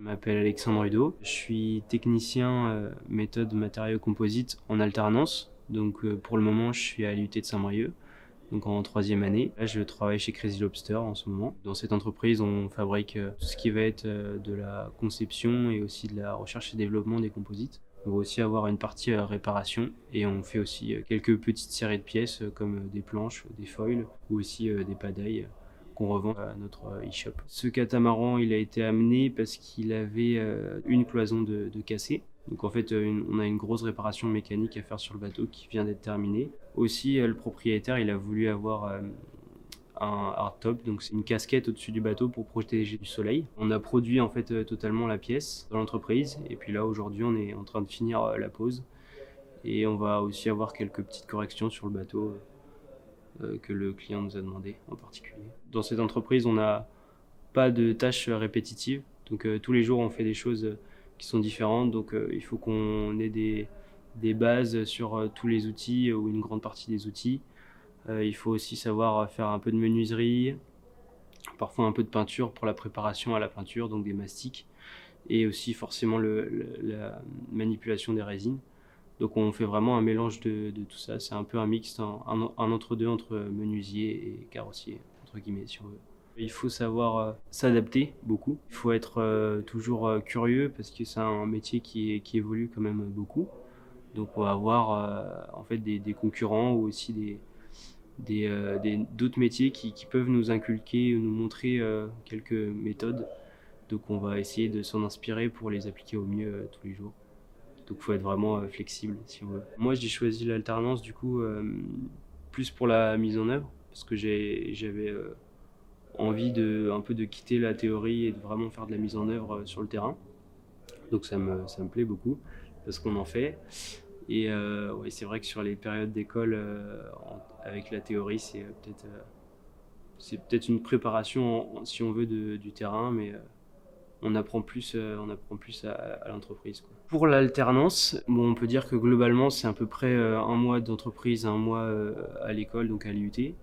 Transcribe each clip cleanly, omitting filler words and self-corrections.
m'appelle Alexandre Udo. Je suis technicien méthode matériaux composites en alternance. Donc pour le moment, je suis à l'IUT de Saint-Brieuc, donc en 3e année. Là, je travaille chez Crazy Lobster en ce moment. Dans cette entreprise, on fabrique tout ce qui va être de la conception et aussi de la recherche et développement des composites. On va aussi avoir une partie réparation et on fait aussi quelques petites séries de pièces comme des planches, des foils ou aussi des padailles qu'on revend à notre e-shop. Ce catamaran, il a été amené parce qu'il avait une cloison de cassé. Donc en fait, on a une grosse réparation mécanique à faire sur le bateau qui vient d'être terminée. Aussi, le propriétaire, il a voulu avoir un hardtop, donc c'est une casquette au-dessus du bateau pour protéger du soleil. On a produit en fait totalement la pièce dans l'entreprise et puis là aujourd'hui on est en train de finir la pose et on va aussi avoir quelques petites corrections sur le bateau que le client nous a demandé en particulier. Dans cette entreprise, on n'a pas de tâches répétitives, donc tous les jours on fait des choses qui sont différentes, donc il faut qu'on ait des bases sur tous les outils ou une grande partie des outils. Il faut aussi savoir faire un peu de menuiserie, parfois un peu de peinture pour la préparation à la peinture, donc des mastiques, et aussi forcément la manipulation des résines. Donc on fait vraiment un mélange de tout ça, c'est un peu un mix, un entre-deux entre menuisier et carrossier, entre guillemets si on veut. Il faut savoir s'adapter beaucoup, il faut être toujours curieux parce que c'est un métier qui évolue quand même beaucoup. Donc on va avoir en fait des concurrents ou aussi d'autres métiers qui peuvent nous inculquer, nous montrer quelques méthodes. Donc on va essayer de s'en inspirer pour les appliquer au mieux tous les jours. Donc il faut être vraiment flexible si on veut. Moi j'ai choisi l'alternance du coup plus pour la mise en œuvre parce que j'avais envie un peu de quitter la théorie et de vraiment faire de la mise en œuvre sur le terrain. Donc ça me plaît beaucoup parce qu'on en fait. Et ouais, c'est vrai que sur les périodes d'école avec la théorie, c'est peut-être une préparation si on veut du terrain, mais on apprend plus à l'entreprise, quoi. Pour l'alternance, bon, on peut dire que globalement c'est à peu près un mois d'entreprise, un mois à l'école, donc à l'IUT.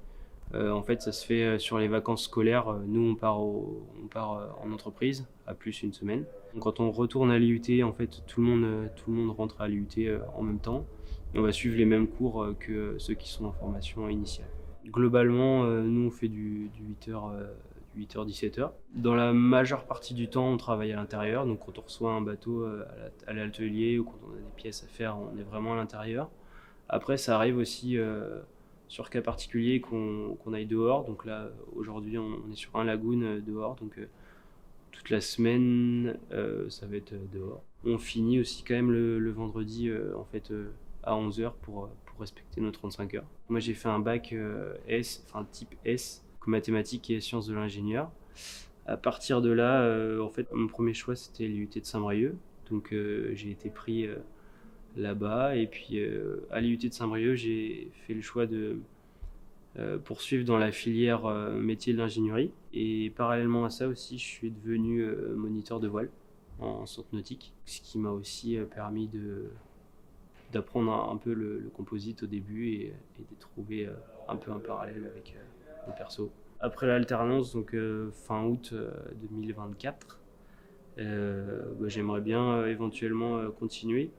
En fait, ça se fait sur les vacances scolaires. Nous, on part en entreprise à plus une semaine. Donc, quand on retourne à l'IUT, en fait, tout le monde rentre à l'IUT en même temps. Et on va suivre les mêmes cours que ceux qui sont en formation initiale. Globalement, nous, on fait du 8h, 8h-17h. Dans la majeure partie du temps, on travaille à l'intérieur. Donc, quand on reçoit un bateau à l'atelier ou quand on a des pièces à faire, on est vraiment à l'intérieur. Après, ça arrive aussi sur cas particulier qu'on aille dehors. Donc là, aujourd'hui, on est sur un lagoon dehors. Donc toute la semaine, ça va être dehors. On finit aussi quand même le vendredi en fait à 11h pour respecter nos 35 heures. Moi, j'ai fait un bac enfin type S, mathématiques et sciences de l'ingénieur. À partir de là, en fait, mon premier choix, c'était l'IUT de Saint-Brieuc. Donc j'ai été pris là-bas. Et puis à l'IUT de Saint-Brieuc, j'ai fait le choix de poursuivre dans la filière métier de l'ingénierie. Et parallèlement à ça aussi, je suis devenu moniteur de voile en centre nautique, ce qui m'a aussi permis d'apprendre un peu le composite au début et de trouver un peu un parallèle avec mon perso. Après l'alternance, donc fin août 2024, j'aimerais bien éventuellement continuer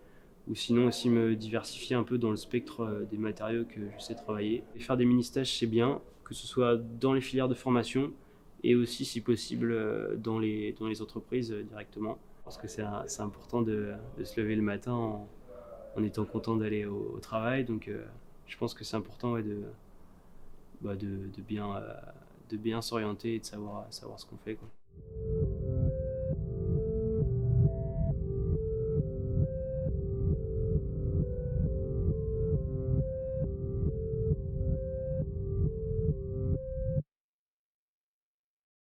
ou sinon aussi me diversifier un peu dans le spectre des matériaux que je sais travailler. Et faire des mini-stages, c'est bien, que ce soit dans les filières de formation et aussi, si possible, dans les entreprises directement. Parce que c'est important de se lever le matin en étant content d'aller au travail. Donc, je pense que c'est important ouais, de bien s'orienter et de savoir ce qu'on fait, quoi.